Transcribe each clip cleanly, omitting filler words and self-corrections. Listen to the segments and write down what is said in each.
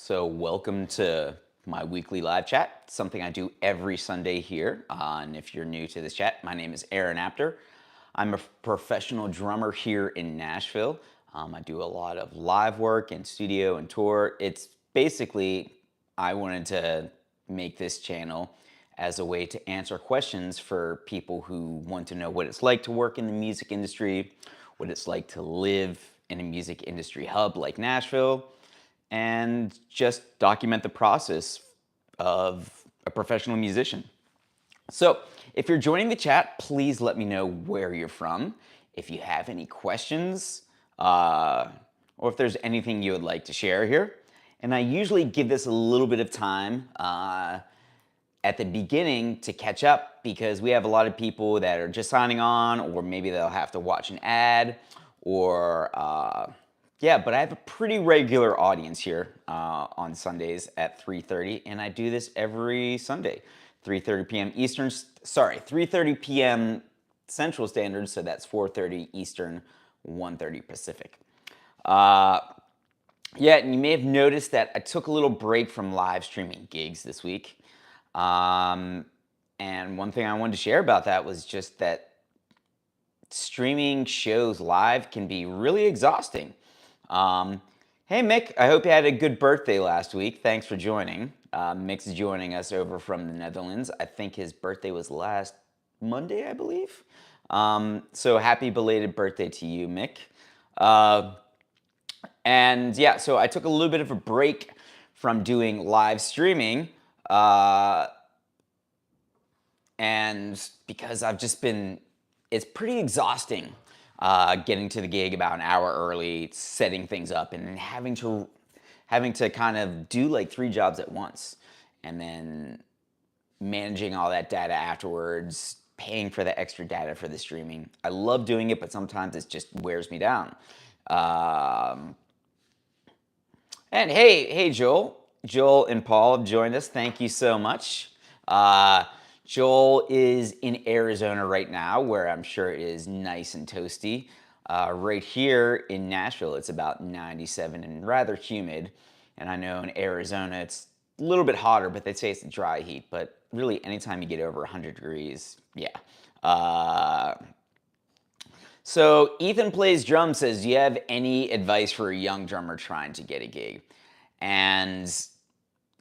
So welcome to my weekly live chat, something I do every Sunday here. And if you're new to this chat, my name is Aaron Apter. I'm a professional drummer here in Nashville. I do a lot of live work and studio and tour. It's basically, I wanted to make this channel as a way to answer questions for people who want to know what it's like to work in the music industry, what it's like to live in a music industry hub like Nashville, and just document the process of a professional musician. So if you're joining the chat, please let me know where you're from, if you have any questions, or if there's anything you would like to share here. And I usually give this a little bit of time at the beginning to catch up, because we have a lot of people that are just signing on, or maybe they'll have to watch an ad, or yeah, but I have a pretty regular audience here on Sundays at 3:30, and I do this every Sunday, 3:30 p.m. Eastern, 3:30 p.m. Central Standard, so that's 4:30 Eastern, 1:30 Pacific. Yeah, and you may have noticed that I took a little break from live streaming gigs this week. And one thing I wanted to share about that was just that streaming shows live can be really exhausting. Hey, Mick, I hope you had a good birthday last week. Thanks for joining. Mick's joining us over from the Netherlands. I think his birthday was last Monday, I believe. So happy belated birthday to you, Mick. And yeah, so I took a little bit of a break from doing live streaming. And because I've just been, it's pretty exhausting getting to the gig about an hour early, setting things up, and then having to kind of do like 3 jobs at once, and then managing all that data afterwards, paying for the extra data for the streaming. I love doing it, but sometimes it just wears me down. And hey, Joel and Paul have joined us. Thank you so much. Joel is in Arizona right now, where I'm sure it is nice and toasty. Right here in Nashville, it's about 97 and rather humid. And I know in Arizona, it's a little bit hotter, but they say it's a dry heat. But really, anytime you get over 100 degrees, yeah. So Ethan Plays Drums says, do you have any advice for a young drummer trying to get a gig? And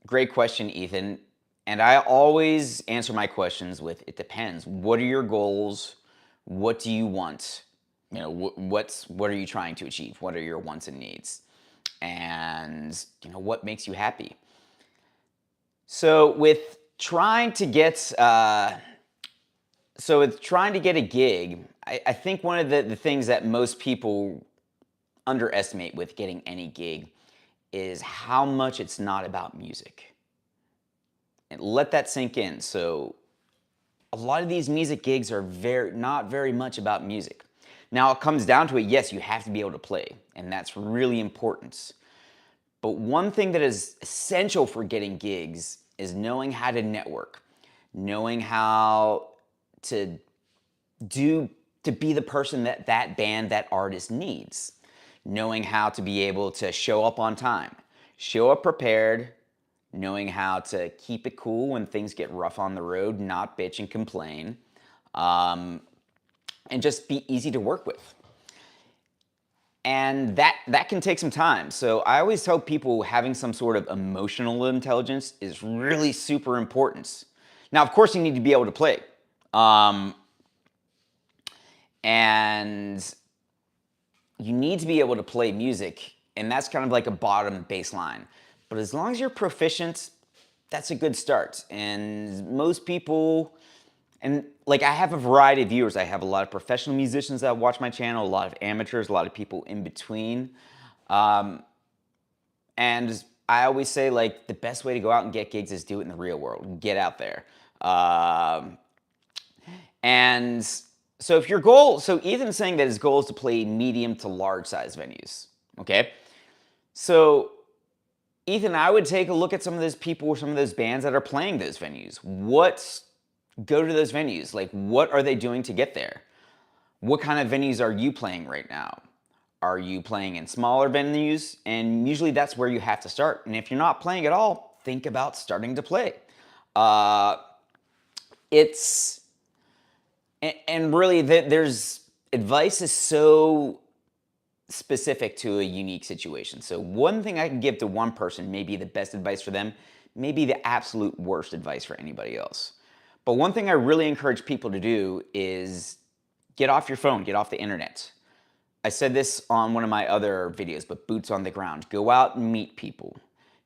great question, Ethan. And I always answer my questions with, it depends. What are your goals? What do you want? You know, what are you trying to achieve? What are your wants and needs? And, you know, what makes you happy? So with trying to get a gig, I think one of the things that most people underestimate with getting any gig is how much it's not about music. And let that sink in. So a lot of these music gigs are not very much about music. Now it comes down to it, yes, you have to be able to play, and that's really important. But one thing that is essential for getting gigs is knowing how to network, knowing how to be the person that band, that artist needs, knowing how to be able to show up on time, show up prepared, knowing how to keep it cool when things get rough on the road, not bitch and complain, and just be easy to work with. And that can take some time. So I always tell people having some sort of emotional intelligence is really super important. Now, of course, you need to be able to play. And you need to be able to play music, and that's kind of like a bottom baseline. But as long as you're proficient, that's a good start. And most people, and like I have a variety of viewers. I have a lot of professional musicians that watch my channel, a lot of amateurs, a lot of people in between. And I always say, like, the best way to go out and get gigs is do it in the real world. Get out there. And so if your goal, so Ethan's saying that his goal is to play medium to large size venues, okay? So Ethan, I would take a look at some of those people or some of those bands that are playing those venues. Go to those venues. Like, what are they doing to get there? What kind of venues are you playing right now? Are you playing in smaller venues? And usually that's where you have to start. And if you're not playing at all, think about starting to play. Uh, it's and really there's advice is so specific to a unique situation. So one thing I can give to one person may be the best advice for them, may be the absolute worst advice for anybody else. But one thing I really encourage people to do is get off your phone, get off the internet. I said this on one of my other videos, but boots on the ground. Go out and meet people,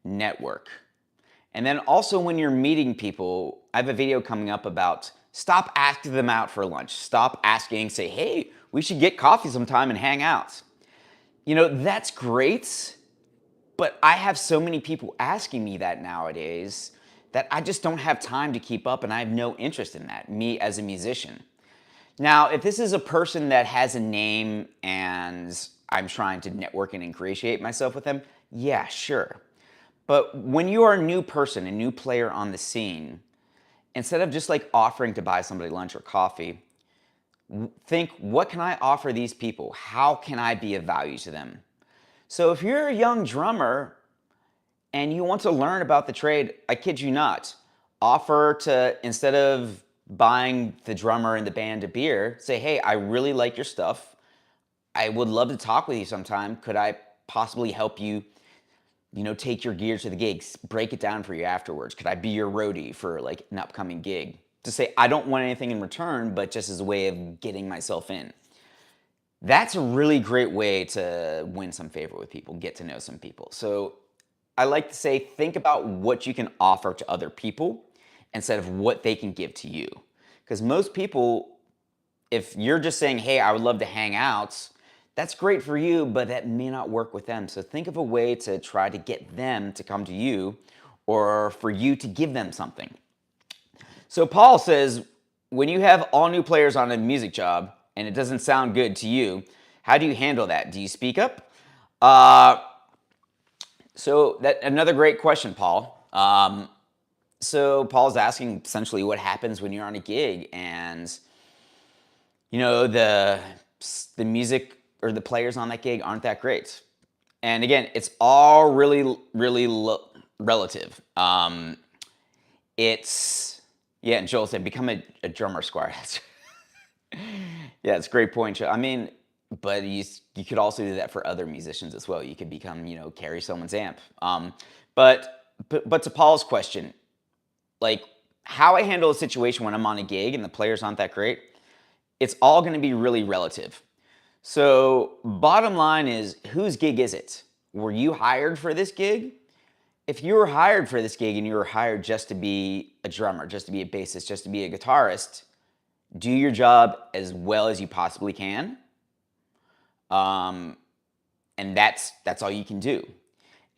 network. And then also when you're meeting people, I have a video coming up about stop asking them out for lunch. Stop asking, say, hey, we should get coffee sometime and hang out. You know, that's great, but I have so many people asking me that nowadays that I just don't have time to keep up, and I have no interest in that, me as a musician. Now, if this is a person that has a name and I'm trying to network and ingratiate myself with them, yeah, sure. But when you are a new person, a new player on the scene, instead of just like offering to buy somebody lunch or coffee, think, what can I offer these people? How can I be of value to them? So if you're a young drummer and you want to learn about the trade, I kid you not, offer to, instead of buying the drummer and the band a beer, say, hey, I really like your stuff. I would love to talk with you sometime. Could I possibly help you, take your gear to the gigs, break it down for you afterwards? Could I be your roadie for like an upcoming gig? To say, I don't want anything in return, but just as a way of getting myself in. That's a really great way to win some favor with people, get to know some people. So I like to say, think about what you can offer to other people instead of what they can give to you. Because most people, if you're just saying, hey, I would love to hang out, that's great for you, but that may not work with them. So think of a way to try to get them to come to you or for you to give them something. So Paul says, when you have all new players on a music job and it doesn't sound good to you, how do you handle that? Do you speak up? So that another great question, Paul. So Paul's asking essentially what happens when you're on a gig and the music or the players on that gig aren't that great. And again, it's all really, really relative. And Joel said, become a drummer squire. Yeah, it's a great point, Joe. I mean, but you could also do that for other musicians as well. You could become, carry someone's amp. But to Paul's question, like how I handle a situation when I'm on a gig and the players aren't that great, it's all going to be really relative. So bottom line is, whose gig is it? Were you hired for this gig? If you were hired for this gig and you were hired just to be a drummer, just to be a bassist, just to be a guitarist, do your job as well as you possibly can. And that's all you can do.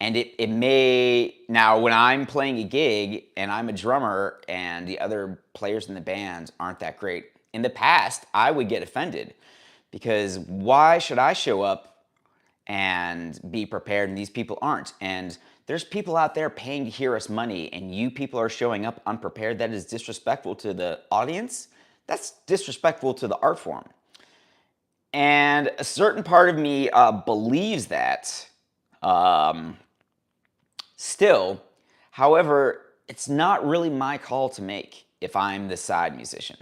And it may, now when I'm playing a gig and I'm a drummer and the other players in the band aren't that great, in the past, I would get offended because why should I show up and be prepared and these people aren't? And there's people out there paying to hear us money and you people are showing up unprepared. That is disrespectful to the audience. That's disrespectful to the art form. And a certain part of me believes that still. However, it's not really my call to make if I'm the side musician.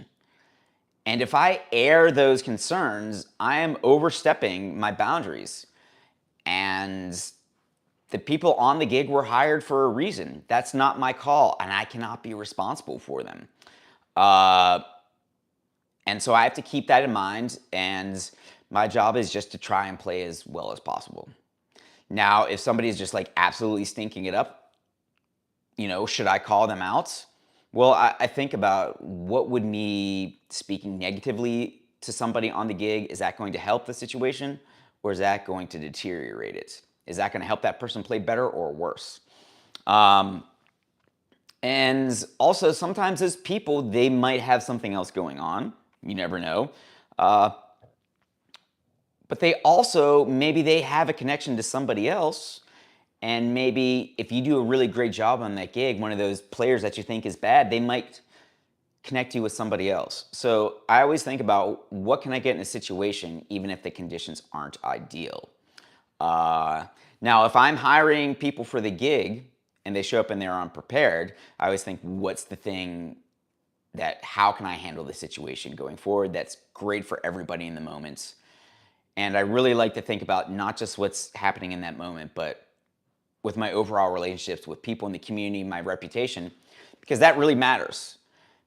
And if I air those concerns, I am overstepping my boundaries. And the people on the gig were hired for a reason. That's not my call, and I cannot be responsible for them. And so I have to keep that in mind, and my job is just to try and play as well as possible. Now, if somebody is just like absolutely stinking it up, should I call them out? Well, I think about what would me speaking negatively to somebody on the gig, is that going to help the situation or is that going to deteriorate it? Is that going to help that person play better or worse? And also sometimes as people, they might have something else going on. You never know. But they also, maybe they have a connection to somebody else. And maybe if you do a really great job on that gig, one of those players that you think is bad, they might connect you with somebody else. So I always think about what can I get in a situation, even if the conditions aren't ideal. Uh, Now, if I'm hiring people for the gig and they show up and they're unprepared, I always think, what's the thing that, how can I handle the situation going forward that's great for everybody in the moment? And I really like to think about not just what's happening in that moment, but with my overall relationships with people in the community, my reputation, because that really matters.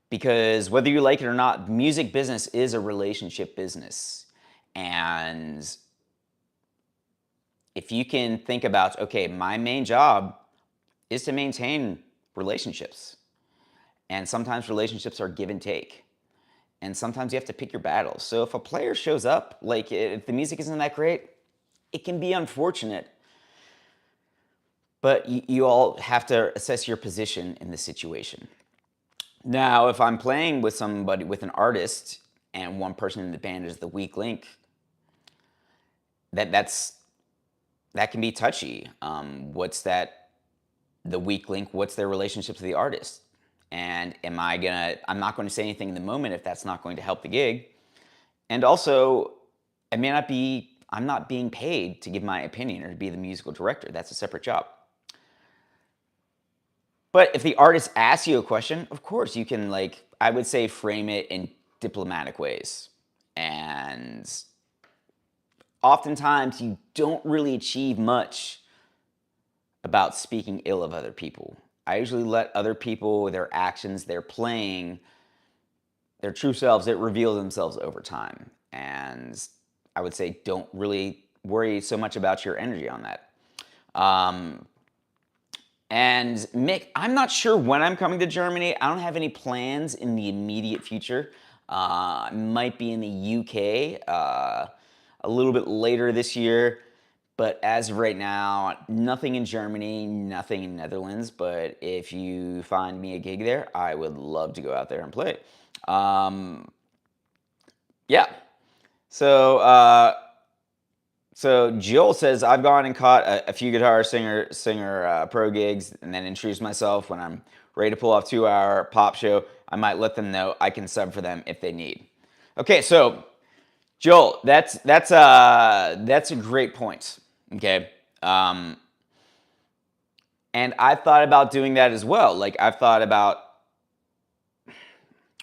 Because whether you like it or not, music business is a relationship business. And if you can think about, okay, my main job is to maintain relationships. And sometimes relationships are give and take. And sometimes you have to pick your battles. So if a player shows up, like if the music isn't that great, it can be unfortunate. But you all have to assess your position in the situation. Now, if I'm playing with somebody, with an artist, and one person in the band is the weak link, that can be touchy. What's that? The weak link. What's their relationship to the artist? And I'm not going to say anything in the moment if that's not going to help the gig. And also, I'm not being paid to give my opinion or to be the musical director. That's a separate job. But if the artist asks you a question, of course you can, like, I would say, frame it in diplomatic ways. And oftentimes you don't really achieve much about speaking ill of other people. I usually let other people, their actions, their playing, their true selves, it reveals themselves over time. And I would say don't really worry so much about your energy on that. And Mick, I'm not sure when I'm coming to Germany. I don't have any plans in the immediate future. I might be in the UK a little bit later this year. But as of right now, nothing in Germany, nothing in Netherlands. But if you find me a gig there, I would love to go out there and play. Yeah. So, so Jill says, I've gone and caught a few guitar singer pro gigs and then introduced myself when I'm ready to pull off 2-hour pop show. I might let them know I can sub for them if they need. Okay, so Joel, that's a great point. Okay, and I've thought about doing that as well. Like I've thought about,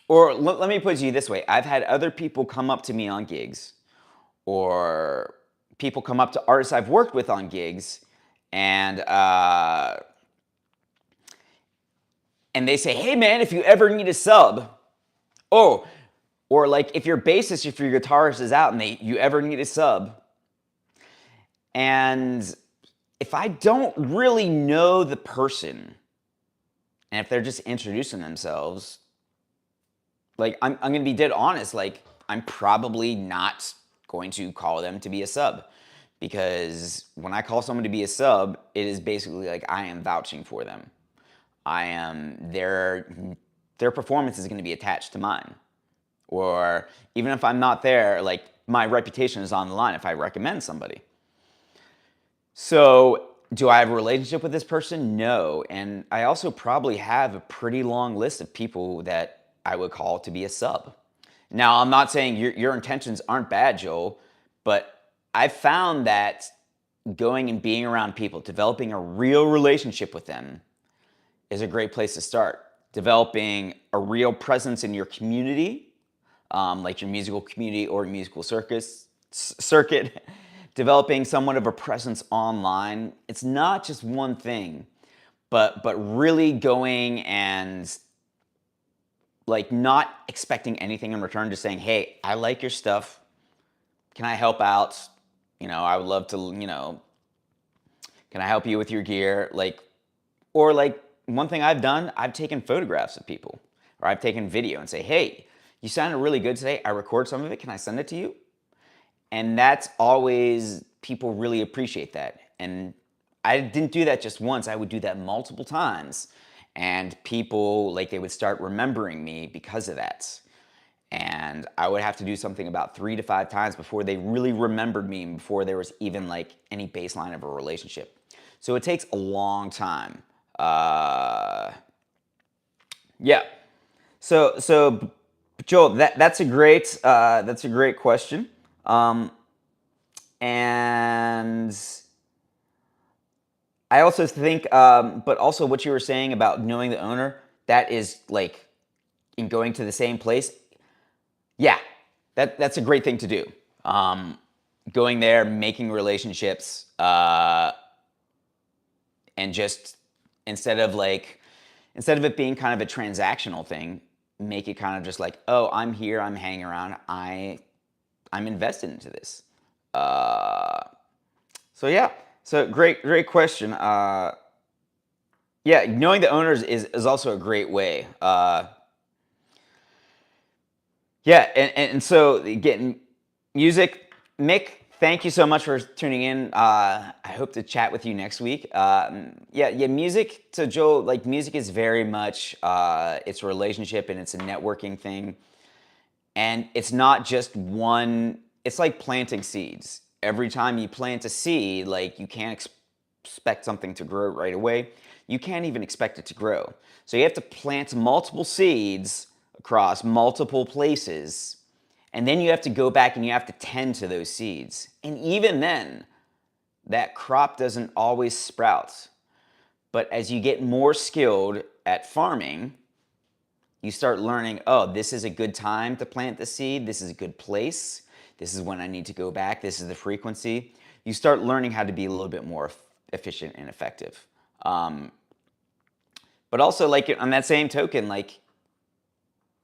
or let me put it to you this way: I've had other people come up to me on gigs, or people come up to artists I've worked with on gigs, and they say, "Hey, man, if you ever need a sub, oh." Or like if your bassist, if your guitarist is out and you ever need a sub. And if I don't really know the person, and if they're just introducing themselves, like I'm gonna be dead honest, like I'm probably not going to call them to be a sub. Because when I call someone to be a sub, it is basically like I am vouching for them. I am their performance is gonna be attached to mine. Or even if I'm not there, like my reputation is on the line if I recommend somebody. So do I have a relationship with this person? No. And I also probably have a pretty long list of people that I would call to be a sub. Now, I'm not saying your intentions aren't bad, Joel, but I've found that going and being around people, developing a real relationship with them is a great place to start. Developing a real presence in your community, like your musical community or musical circuit, developing somewhat of a presence online. It's not just one thing, but really going and like not expecting anything in return, just saying, hey, I like your stuff. Can I help out? I would love to, can I help you with your gear? Or one thing I've done, I've taken photographs of people, or I've taken video and say, hey, you sounded really good today. I record some of it. Can I send it to you? And that's always, people really appreciate that. And I didn't do that just once. I would do that multiple times. And people, they would start remembering me because of that. And I would have to do something about 3 to 5 times before they really remembered me, and before there was even any baseline of a relationship. So it takes a long time. Yeah. So Joel, that's a great question. Um, and I also think, but also what you were saying about knowing the owner, that is like in going to the same place. Yeah, that's a great thing to do. Um, Going there, making relationships, and just instead of like instead of it being kind of a transactional thing, make it kind of just like, oh, I'm here, I'm hanging around, I'm invested into this. Uh, so yeah, so great question. Yeah, knowing the owners is also a great way. Yeah, and so getting music, Mick. Thank you so much for tuning in. I hope to chat with you next week. Yeah, music. So Joe, like music is very much it's a relationship and it's a networking thing, and it's not just one. It's like planting seeds. Every time you plant a seed, like you can't expect something to grow right away. You can't even expect it to grow. So you have to plant multiple seeds across multiple places, and then you have to go back and you have to tend to those seeds. And even then, that crop doesn't always sprout. But as you get more skilled at farming, you start learning, oh, this is a good time to plant the seed. This is a good place. This is when I need to go back. This is the frequency. You start learning how to be a little bit more efficient and effective. Um, but also, like on that same token, like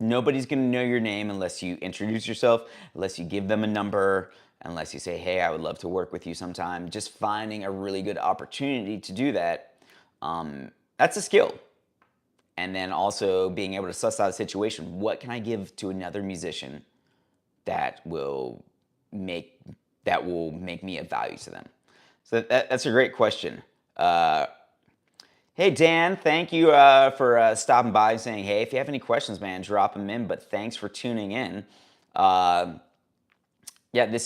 nobody's going to know your name unless you introduce yourself, unless you give them a number, unless you say, hey, I would love to work with you sometime. Just finding a really good opportunity to do that, that's a skill. And then also being able to suss out a situation. What can I give to another musician that will make make me of value to them? So that's a great question. Hey Dan, thank you for stopping by and saying, hey, if you have any questions, man, drop them in. But thanks for tuning in. Uh, yeah,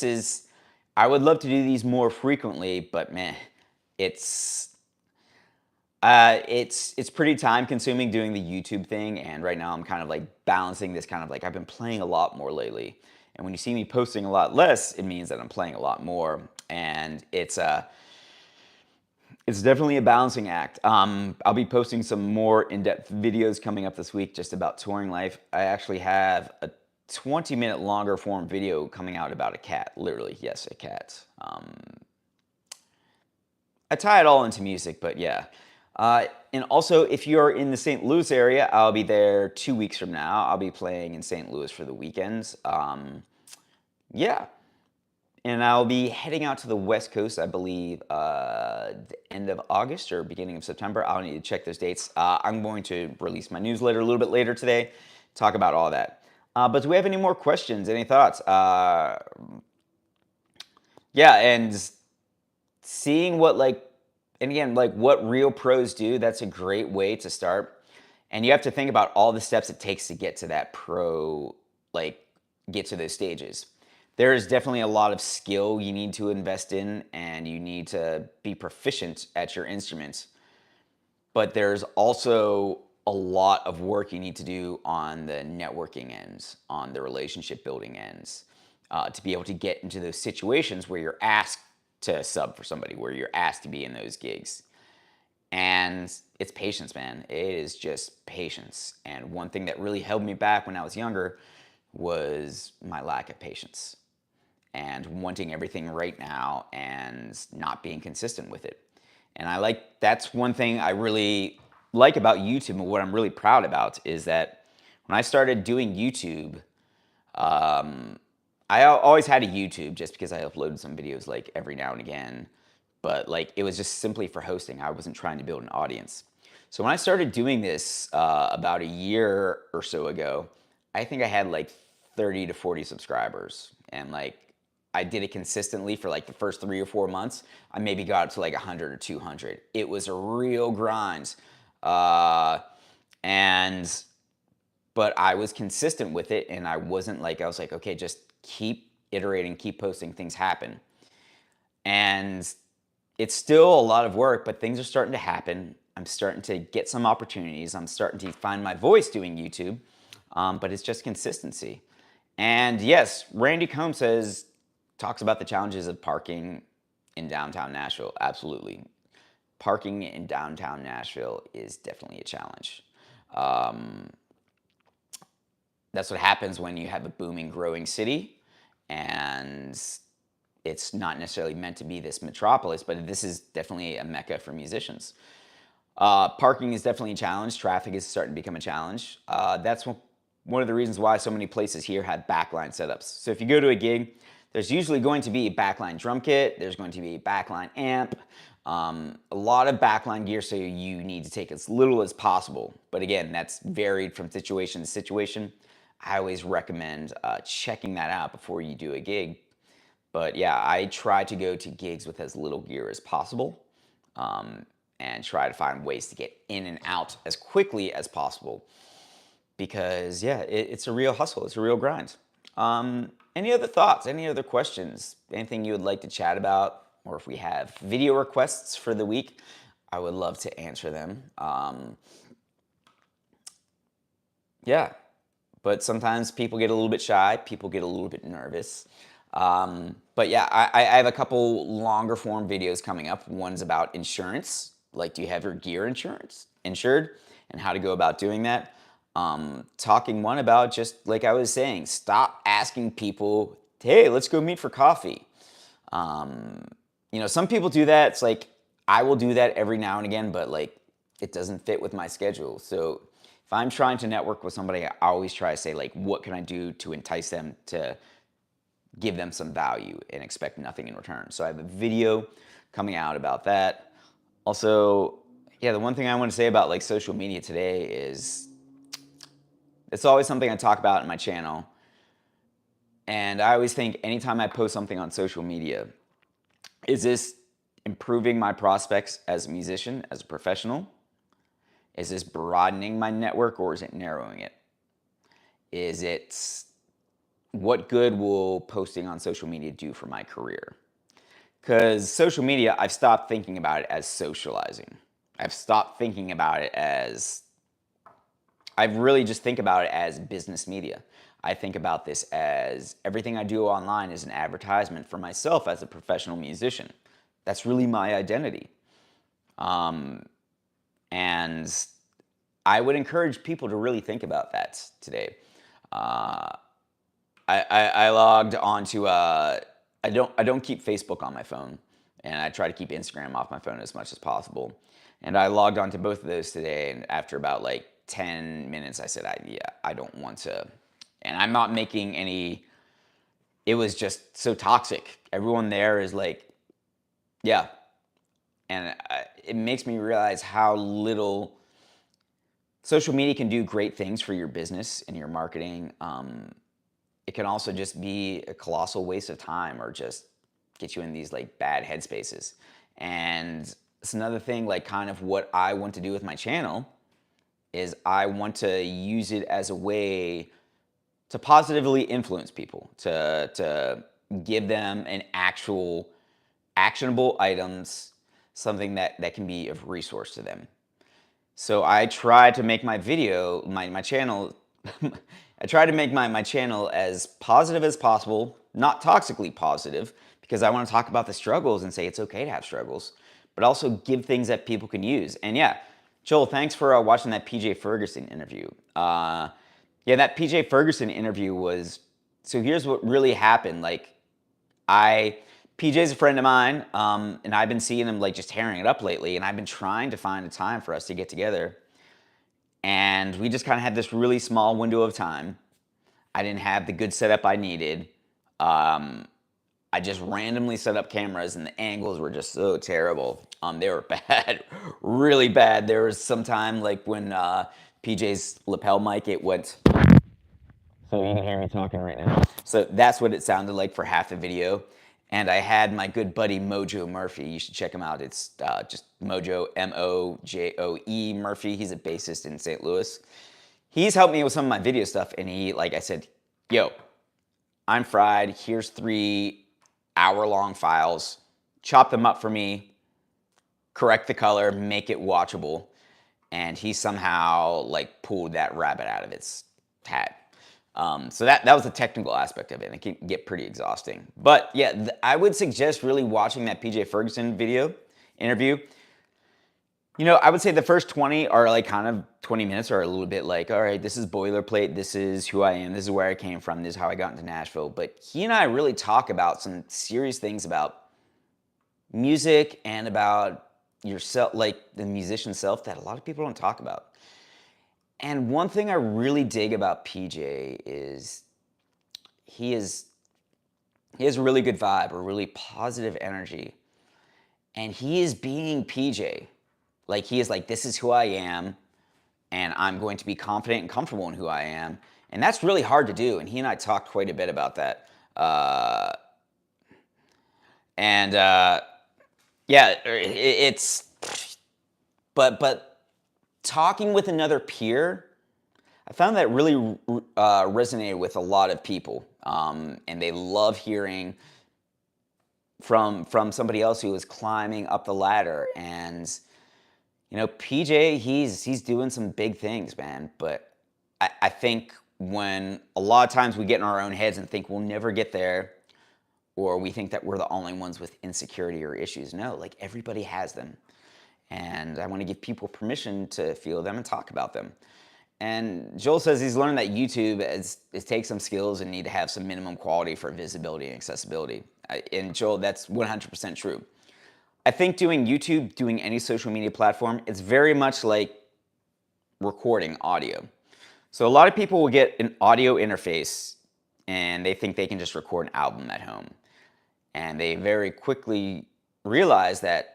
I would love to do these more frequently, but man, it's it's pretty time consuming doing the YouTube thing, and right now I'm kind of like balancing this kind of like I've been playing a lot more lately, and when you see me posting a lot less, it means that I'm playing a lot more, and it's definitely a balancing act. I'll be posting some more in-depth videos coming up this week just about touring life. I actually have a 20-minute longer form video coming out about a cat. Literally, yes, a cat. I tie it all into music, but yeah. And also, if you're in the St. Louis area, I'll be there 2 weeks from now. I'll be playing in St. Louis for the weekends. Yeah. And I'll be heading out to the West Coast, I believe, the end of August or beginning of September. I'll need to check those dates. I'm going to release my newsletter a little bit later today, talk about all that. But do we have any more questions, any thoughts? Yeah, and seeing what and again, like what real pros do, that's a great way to start. And you have to think about all the steps it takes to get to that pro, like get to those stages. There is definitely a lot of skill you need to invest in, and you need to be proficient at your instruments. But there's also a lot of work you need to do on the networking ends, on the relationship building ends, to be able to get into those situations where you're asked to sub for somebody, where you're asked to be in those gigs. And it's patience, man. It is just patience. And one thing that really held me back when I was younger was my lack of patience and wanting everything right now and not being consistent with it. And that's one thing I really like about YouTube, and what I'm really proud about is that when I started doing YouTube, I always had a YouTube just because I uploaded some videos like every now and again, but like it was just simply for hosting. I wasn't trying to build an audience. So when I started doing this about a year or so ago, I think I had like 30 to 40 subscribers, and like I did it consistently for like the first 3 or 4 months. I maybe got up to like 100 or 200. It was a real grind. Uh, and but I was consistent with it, and I was like, okay, just keep iterating, keep posting, things happen. And it's still a lot of work, but things are starting to happen. I'm starting to get some opportunities. I'm starting to find my voice doing YouTube. but it's just consistency. And yes, Randy Combs talks about the challenges of parking in downtown Nashville. Absolutely. Parking in downtown Nashville is definitely a challenge. Um, that's what happens when you have a booming, growing city, and it's not necessarily meant to be this metropolis, but this is definitely a mecca for musicians. Parking is definitely a challenge. Traffic is starting to become a challenge. That's one of the reasons why so many places here have backline setups. So if you go to a gig, there's usually going to be a backline drum kit. There's going to be a backline amp. A lot of backline gear, so you need to take as little as possible. But again, that's varied from situation to situation. I always recommend checking that out before you do a gig. But yeah, I try to go to gigs with as little gear as possible, and try to find ways to get in and out as quickly as possible. Because yeah, it's a real hustle. It's a real grind. Any other thoughts? Any other questions? Anything you would like to chat about? Or if we have video requests for the week, I would love to answer them. Yeah, but sometimes people get a little bit shy. People get a little bit nervous. But yeah, I have a couple longer form videos coming up. One's about insurance. Like, do you have your gear insured? And how to go about doing that. Talking one about, just like I was saying, stop asking people, hey, let's go meet for coffee. Some people do that. It's like, I will do that every now and again, but like, it doesn't fit with my schedule. So if I'm trying to network with somebody, I always try to say, like, what can I do to entice them to give them some value and expect nothing in return. So I have a video coming out about that. Also, yeah, the one thing I want to say about like social media today is it's always something I talk about in my channel. And I always think anytime I post something on social media, is this improving my prospects as a musician, as a professional? Is this broadening my network, or is it narrowing it? What good will posting on social media do for my career? Because social media, I've stopped thinking about it as socializing. I've stopped thinking about it as, I really just think about it as business media. I think about this as everything I do online is an advertisement for myself as a professional musician. That's really my identity. And I would encourage people to really think about that today. I logged onto I don't keep Facebook on my phone, and I try to keep Instagram off my phone as much as possible. And I logged onto both of those today, and after about like 10 minutes, I said, I don't want to. And I'm not making any. It was just so toxic. Everyone there is like, yeah, and it makes me realize how little social media can do great things for your business and your marketing. It can also just be a colossal waste of time, or just get you in these like bad headspaces. And it's another thing, like kind of what I want to do with my channel is I want to use it as a way to positively influence people, to give them an actual actionable items, something that can be of resource to them. So I try to make my video, my channel, I try to make my channel as positive as possible, not toxically positive, because I want to talk about the struggles and say it's okay to have struggles, but also give things that people can use. And yeah, Joel, thanks for watching that PJ Ferguson interview. Yeah, that PJ Ferguson interview was, so here's what really happened. Like, PJ's a friend of mine, and I've been seeing him like just tearing it up lately, and I've been trying to find a time for us to get together. And we just kind of had this really small window of time. I didn't have the good setup I needed. I just randomly set up cameras, and the angles were just so terrible. They were bad, really bad. There was some time like when PJ's lapel mic, it went. So you can hear me talking right now. So that's what it sounded like for half the video. And I had my good buddy Mojo Murphy. You should check him out. It's just Mojo, Mojoe Murphy. He's a bassist in St. Louis. He's helped me with some of my video stuff. And he, like I said, yo, I'm fried. Here's 3 hour-long files. Chop them up for me. Correct the color. Make it watchable. And he somehow like pulled that rabbit out of its had. So that was the technical aspect of it, and it can get pretty exhausting. But yeah, I would suggest really watching that PJ Ferguson interview. You know, I would say the first 20 are like kind of 20 minutes are a little bit like, all right, this is boilerplate, this is who I am, this is where I came from, this is how I got into Nashville. But he and I really talk about some serious things about music and about yourself, like the musician self, that a lot of people don't talk about. And one thing I really dig about PJ is he is he has a really good vibe, a really positive energy, and he is being PJ. Like he is like, this is who I am, and I'm going to be confident and comfortable in who I am, and that's really hard to do. And he and I talked quite a bit about that. And yeah, it's but talking with another peer, I found that really resonated with a lot of people, and they love hearing from somebody else who is climbing up the ladder. And you know, PJ, he's doing some big things, man. But I think when a lot of times we get in our own heads and think we'll never get there, or we think that we're the only ones with insecurity or issues. No, like everybody has them. And I want to give people permission to feel them and talk about them. And Joel says he's learned that YouTube it takes some skills and need to have some minimum quality for visibility and accessibility. And Joel, that's 100% true. I think doing YouTube, doing any social media platform, it's very much like recording audio. So a lot of people will get an audio interface and they think they can just record an album at home. And they very quickly realize that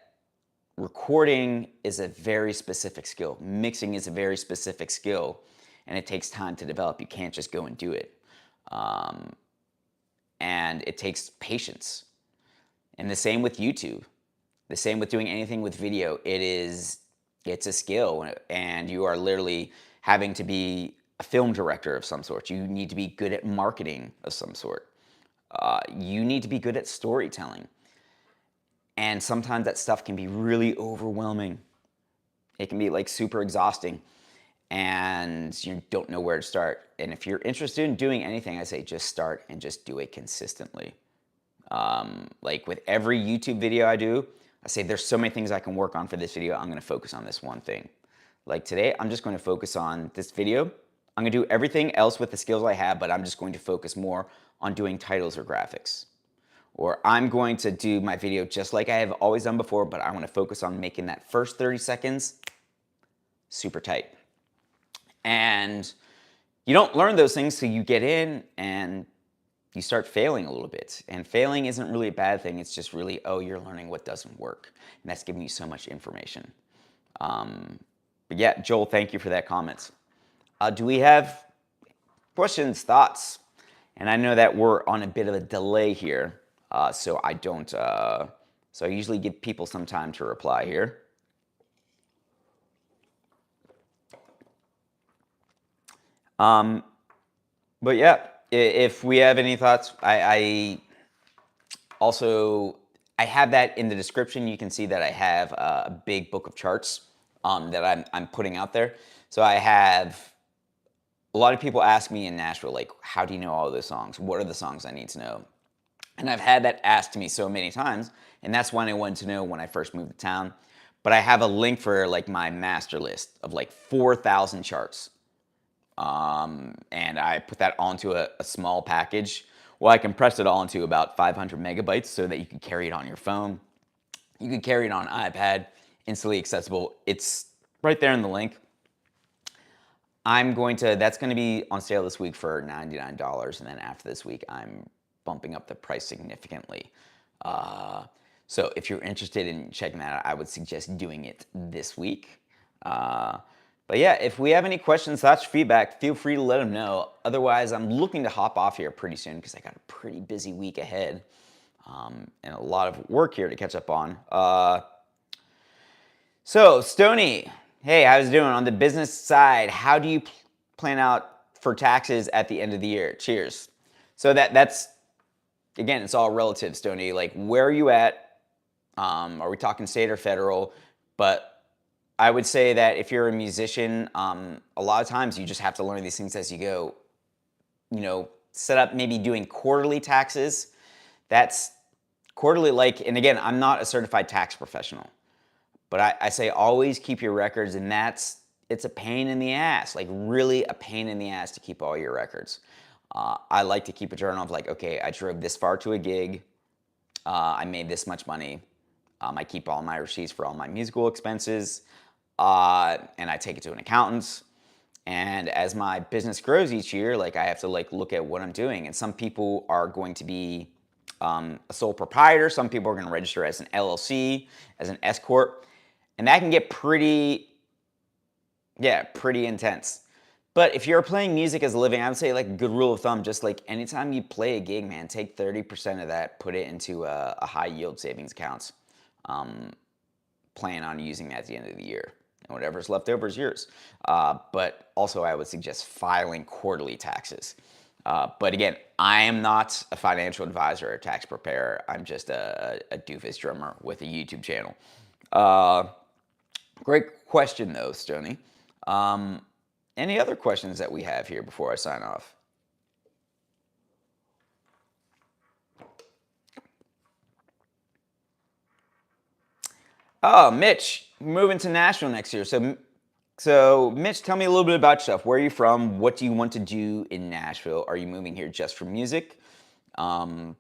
recording is a very specific skill. Mixing is a very specific skill, and it takes time to develop. You can't just go and do it. And it takes patience. And the same with YouTube. The same with doing anything with video. It's a skill, and you are literally having to be a film director of some sort. You need to be good at marketing of some sort. You need to be good at storytelling. And sometimes that stuff can be really overwhelming. It can be like super exhausting, and you don't know where to start. And if you're interested in doing anything, I say just start and just do it consistently. Like with every YouTube video I do, I say there's so many things I can work on for this video. I'm going to focus on this one thing. Like today, I'm just going to focus on this video. I'm going to do everything else with the skills I have, but I'm just going to focus more on doing titles or graphics. Or I'm going to do my video just like I have always done before, but I want to focus on making that first 30 seconds super tight. And you don't learn those things till you get in and you start failing a little bit. And failing isn't really a bad thing. It's just really, oh, you're learning what doesn't work. And that's giving you so much information. But yeah, Joel, thank you for that comment. Do we have questions, thoughts? And I know that we're on a bit of a delay here, so I don't. So I usually give people some time to reply here. But yeah, if we have any thoughts, I have that in the description. You can see that I have a big book of charts that I'm putting out there. So I have a lot of people ask me in Nashville, like, how do you know all those songs? What are the songs I need to know? And I've had that asked to me so many times, and that's when I wanted to know when I first moved to town. But I have a link for like my master list of like 4,000 charts. And I put that onto a small package. Well, I compressed it all into about 500 megabytes so that you can carry it on your phone. You can carry it on an iPad, instantly accessible. It's right there in the link. That's going to be on sale this week for $99. And then after this week, I'm bumping up the price significantly. So if you're interested in checking that out, I would suggest doing it this week. But yeah, if we have any questions, thoughts, feedback, feel free to let them know. Otherwise, I'm looking to hop off here pretty soon because I got a pretty busy week ahead and a lot of work here to catch up on. So, Stony, hey, how's it doing? On the business side, how do you plan out for taxes at the end of the year? Cheers. So that's, again, it's all relative, Stony. Like, where are you at? Are we talking state or federal? But I would say that if you're a musician, a lot of times you just have to learn these things as you go. Set up maybe doing quarterly taxes. That's quarterly, like, and again, I'm not a certified tax professional, but I say always keep your records, and it's a pain in the ass, like really a pain in the ass to keep all your records. I like to keep a journal of like, okay, I drove this far to a gig, I made this much money. I keep all my receipts for all my musical expenses, and I take it to an accountant. And as my business grows each year, like I have to like look at what I'm doing. And some people are going to be a sole proprietor. Some people are going to register as an LLC, as an S corp, and that can get pretty intense. But if you're playing music as a living, I would say like a good rule of thumb, just like anytime you play a gig, man, take 30% of that, put it into a high yield savings account. Plan on using that at the end of the year. And whatever's left over is yours. But also I would suggest filing quarterly taxes. But again, I am not a financial advisor or a tax preparer. I'm just a doofus drummer with a YouTube channel. Great question though, Stoney. Any other questions that we have here before I sign off? Oh, Mitch, moving to Nashville next year. So Mitch, tell me a little bit about yourself. Where are you from? What do you want to do in Nashville? Are you moving here just for music? What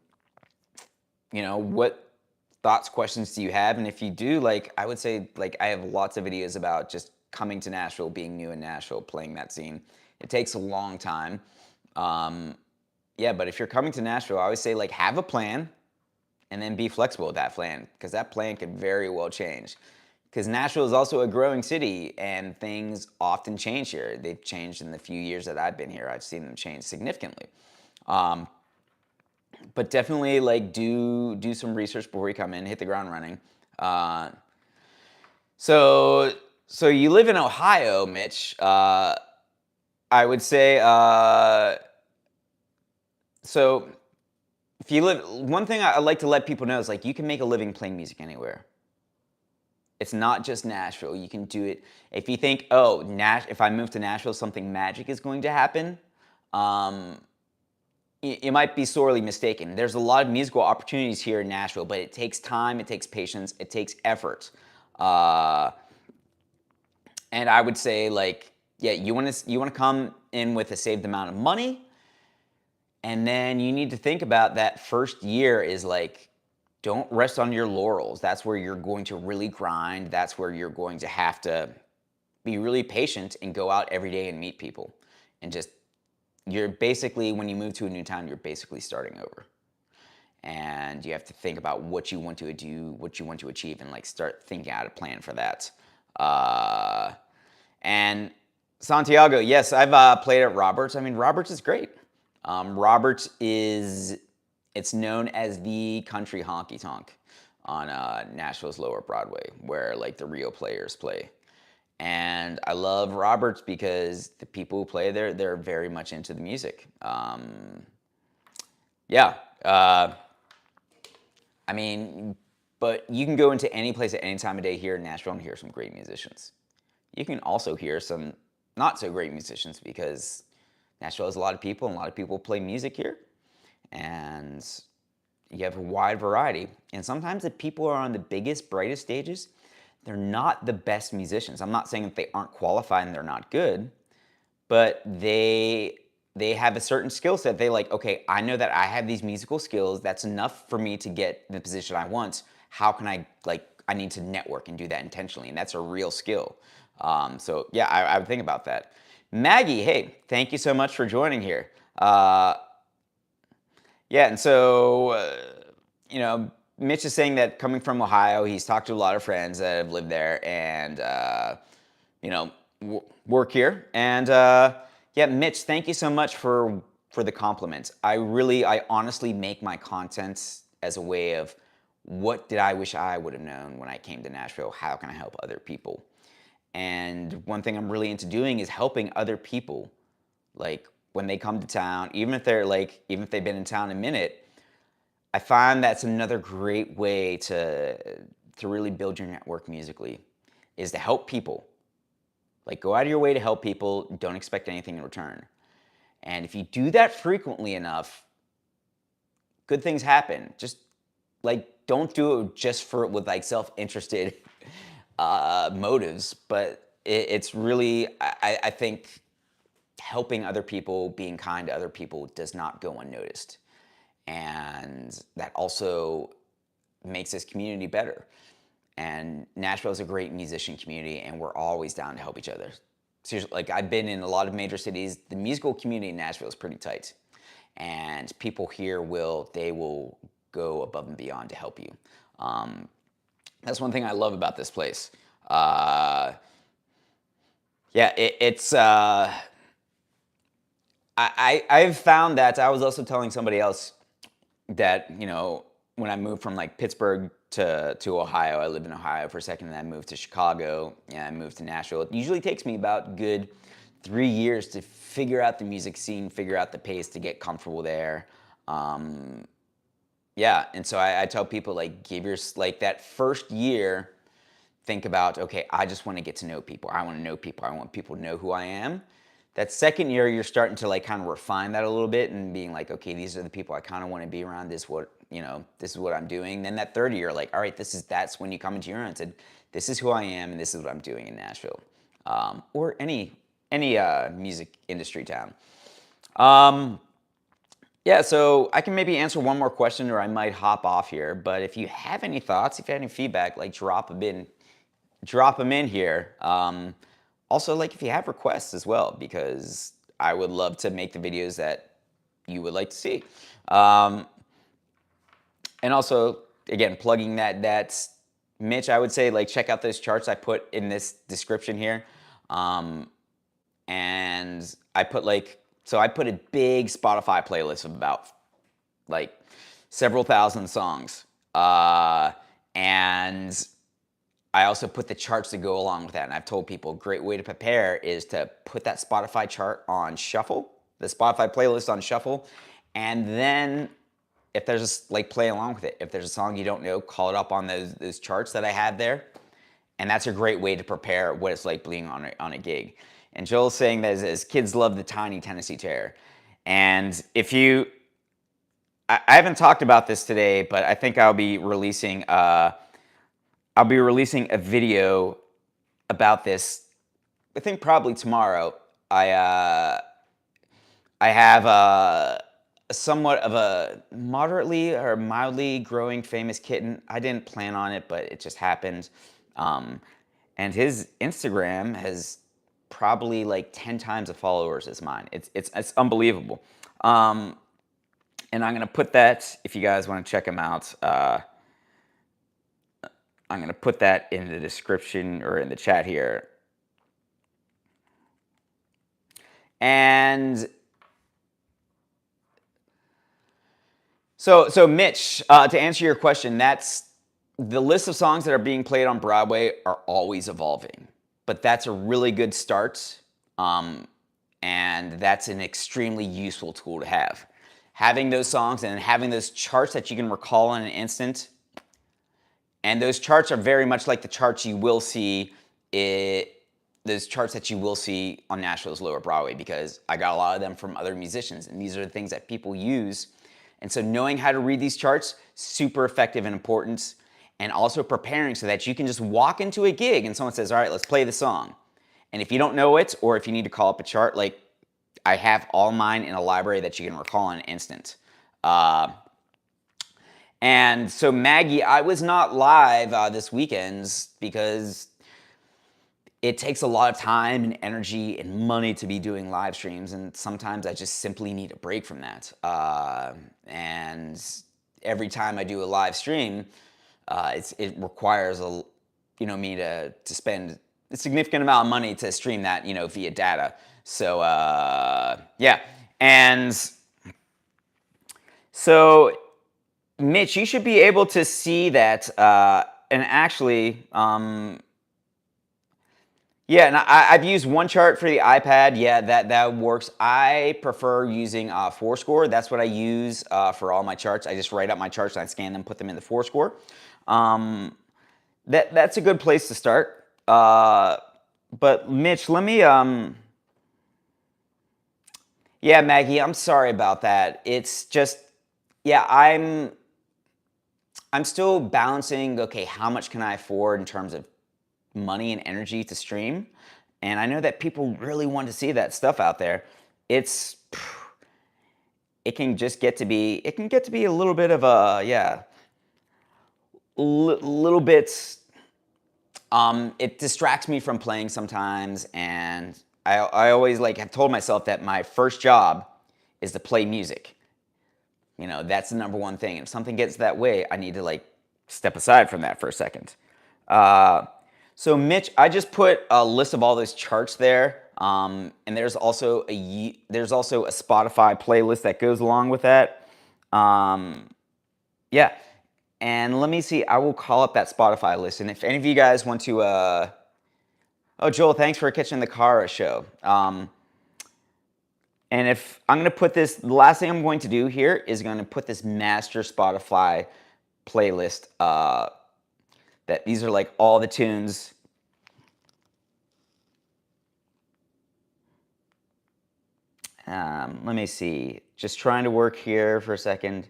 thoughts, questions do you have? And if you do, like, I would say, like, I have lots of videos about just coming to Nashville, being new in Nashville, playing that scene. It takes a long time. But if you're coming to Nashville, I always say, like, have a plan and then be flexible with that plan, because that plan could very well change. Because Nashville is also a growing city, and things often change here. They've changed in the few years that I've been here. I've seen them change significantly. But definitely, like, do some research before you come in, hit the ground running. So you live in Ohio, Mitch. I would say, so if you live, one thing I like to let people know is like you can make a living playing music anywhere. It's not just Nashville. You can do it. If you think, oh, if I move to Nashville, something magic is going to happen, you might be sorely mistaken. There's a lot of musical opportunities here in Nashville, but it takes time, it takes patience, it takes effort. And I would say, like, yeah, you want to come in with a saved amount of money, and then you need to think about that first year is like, don't rest on your laurels. That's where you're going to really grind. That's where you're going to have to be really patient and go out every day and meet people. And just, you're basically, when you move to a new town, you're basically starting over. And you have to think about what you want to do, what you want to achieve, and like start thinking out a plan for that. And Santiago, yes, I've played at Roberts. I mean, Roberts is great. Roberts it's known as the country honky tonk on Nashville's Lower Broadway, where like the real players play. And I love Roberts because the people who play there, they're very much into the music. I mean, but you can go into any place at any time of day here in Nashville and hear some great musicians. You can also hear some not so great musicians because Nashville has a lot of people and a lot of people play music here. And you have a wide variety. And sometimes the people who are on the biggest, brightest stages, they're not the best musicians. I'm not saying that they aren't qualified and they're not good, but they have a certain skill set. They like, okay, I know that I have these musical skills. That's enough for me to get the position I want. How can I, like, I need to network and do that intentionally. And that's a real skill. So yeah, I would think about that. Maggie, hey, thank you so much for joining here. Yeah, and so, Mitch is saying that coming from Ohio, he's talked to a lot of friends that have lived there and, work here. And, yeah, Mitch, thank you so much for the compliments. I honestly make my content as a way of what did I wish I would have known when I came to Nashville? How can I help other people? And one thing I'm really into doing is helping other people, like, when they come to town, even if they've been in town a minute, I find that's another great way to really build your network musically. is to help people. Like, go out of your way to help people. Don't expect anything in return. And if you do that frequently enough, good things happen. Just like, don't do it just with like self-interested motives, but it's really, I think helping other people, being kind to other people does not go unnoticed. And that also makes this community better. And Nashville is a great musician community, and we're always down to help each other. Seriously, like, I've been in a lot of major cities. The musical community in Nashville is pretty tight. And people here will go above and beyond to help you. That's one thing I love about this place. Yeah, I've found that. I was also telling somebody else that, when I moved from like Pittsburgh to Ohio, I lived in Ohio for a second, and I moved to Chicago, and I moved to Nashville. It usually takes me about good 3 years to figure out the music scene, figure out the pace, to get comfortable there. Yeah, and so I tell people, like, like, that first year, think about, okay, I just want to get to know people. I want to know people. I want people to know who I am. That second year, you're starting to like kind of refine that a little bit and being like, okay, these are the people I kind of want to be around. This is what I'm doing. Then that third year, like, all right, that's when you come into your own and said, this is who I am and this is what I'm doing in Nashville, or any music industry town. Yeah, so I can maybe answer one more question, or I might hop off here. But if you have any thoughts, if you have any feedback, like, drop them in here. Also, like, if you have requests as well, because I would love to make the videos that you would like to see. And also, again, plugging that's Mitch, I would say, like, check out those charts I put in this description here. And I put a big Spotify playlist of about like several thousand songs. And I also put the charts that go along with that. And I've told people a great way to prepare is to put that Spotify chart on shuffle, the Spotify playlist on shuffle. And then if there's play along with it. If there's a song you don't know, call it up on those charts that I have there. And that's a great way to prepare what it's like being on a gig. And Joel's saying that as kids love the tiny Tennessee chair. And I haven't talked about this today, but I think I'll be releasing a video about this. I think probably tomorrow. I have a somewhat of a moderately or mildly growing famous kitten. I didn't plan on it, but it just happened. And his Instagram has probably like 10 times the followers as mine. It's unbelievable. And I'm gonna put that, if you guys want to check him out, I'm gonna put that in the description or in the chat here. And so Mitch, to answer your question, that's the list of songs that are being played on Broadway are always evolving, but that's a really good start. And that's an extremely useful tool to have. Having those songs and having those charts that you can recall in an instant. And those charts are very much like the charts you will see those charts that you will see on Nashville's Lower Broadway, because I got a lot of them from other musicians, and these are the things that people use. And so knowing how to read these charts, super effective and important. And also preparing so that you can just walk into a gig and someone says, all right, let's play the song. And if you don't know it, or if you need to call up a chart, like, I have all mine in a library that you can recall in an instant. And so Maggie, I was not live this weekend because it takes a lot of time and energy and money to be doing live streams, and sometimes I just simply need a break from that. And every time I do a live stream, it requires me to spend a significant amount of money to stream that via data. So yeah, and so Mitch, you should be able to see that, and actually, yeah, and I've used one chart for the iPad. Yeah, that works. I prefer using Fourscore. That's what I use for all my charts. I just write up my charts and I scan them, put them in the Fourscore. That's a good place to start. But Mitch, let me yeah, Maggie, I'm sorry about that. It's just yeah, I'm still balancing, okay, how much can I afford in terms of money and energy to stream? And I know that people really want to see that stuff out there. It's it can get to be a little bit of a yeah, little bit it distracts me from playing sometimes, and I always like have told myself that my first job is to play music. You know, that's the number one thing. And if something gets that way, I need to like step aside from that for a second. Uh, so Mitch, I just put a list of all those charts there, and there's also a Spotify playlist that goes along with that. Um, yeah, and let me see. I will call up that Spotify list, and if any of you guys want to, oh Joel, thanks for catching the car show. And if I'm going to put this, the last thing I'm going to do here is going to put this master Spotify playlist. That these are like all the tunes. Let me see. Just trying to work here for a second.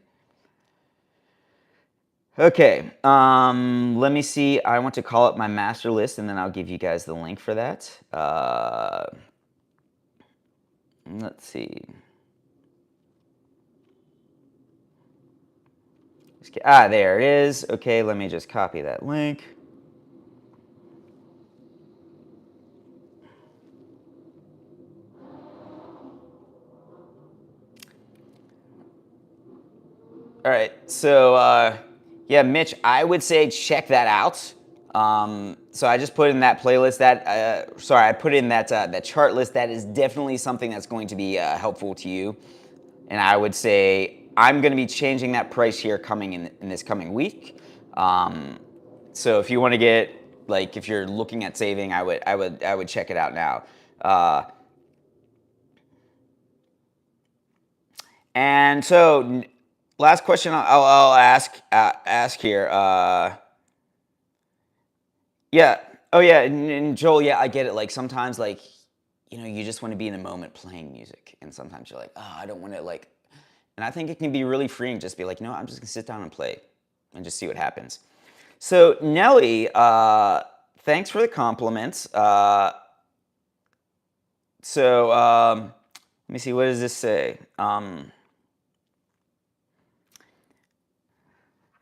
Okay. Let me see. I want to call up my master list, and then I'll give you guys the link for that. Let's see. There it is. Okay, let me just copy that link. All right, so yeah, Mitch, I would say check that out. So I just put in that playlist. I put in that chart list. That is definitely something that's going to be helpful to you. And I would say I'm going to be changing that price here coming in this coming week. So if you want to get like if you're looking at saving, I would check it out now. And so last question I'll ask here. Yeah. Oh yeah. And Joel, yeah, I get it. Like sometimes, like you just want to be in the moment playing music, and sometimes you're like, oh, I don't want to like. And I think it can be really freeing. Just be like, I'm just gonna sit down and play, and just see what happens. So Nelly, thanks for the compliments. Let me see. What does this say?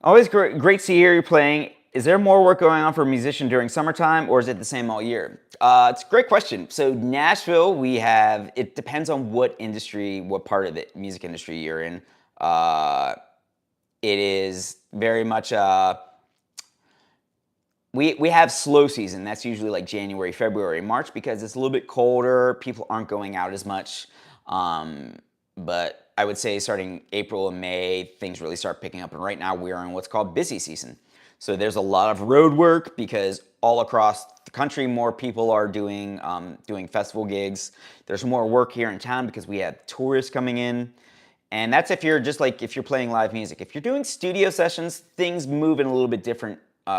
Always great to hear you playing. Is there more work going on for a musician during summertime, or is it the same all year? It's a great question. So Nashville, it depends on what industry, what part of the music industry you're in. It is very much, we have slow season. That's usually like January, February, March, because it's a little bit colder. People aren't going out as much. But I would say starting April and May, things really start picking up. And right now we're in what's called busy season. So there's a lot of road work because all across the country, more people are doing festival gigs. There's more work here in town because we have tourists coming in. And that's if you're playing live music. If you're doing studio sessions, things move in a little bit different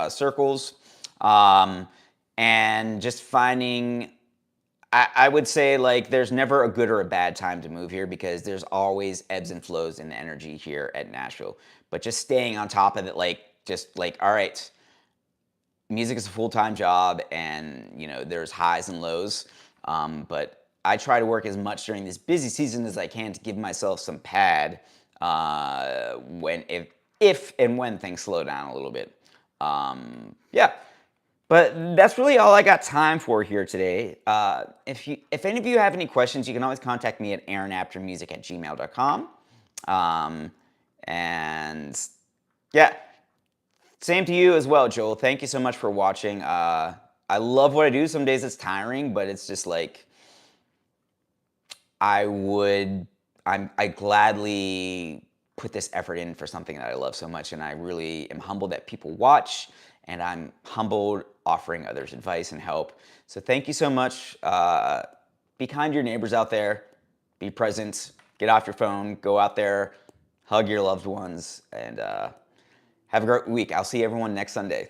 circles. And just finding, I would say like there's never a good or a bad time to move here because there's always ebbs and flows in the energy here at Nashville. But just staying on top of it, all right, music is a full-time job, and there's highs and lows. But I try to work as much during this busy season as I can to give myself some pad if and when things slow down a little bit. Yeah. But that's really all I got time for here today. If any of you have any questions, you can always contact me at aaronaptermusic@gmail.com. And yeah, same to you as well, Joel. Thank you so much for watching. I love what I do. Some days it's tiring, but it's just like I gladly put this effort in for something that I love so much, and I really am humbled that people watch, and I'm humbled offering others advice and help. So thank you so much. Be kind to your neighbors out there. Be present. Get off your phone. Go out there. Hug your loved ones. And have a great week. I'll see everyone next Sunday.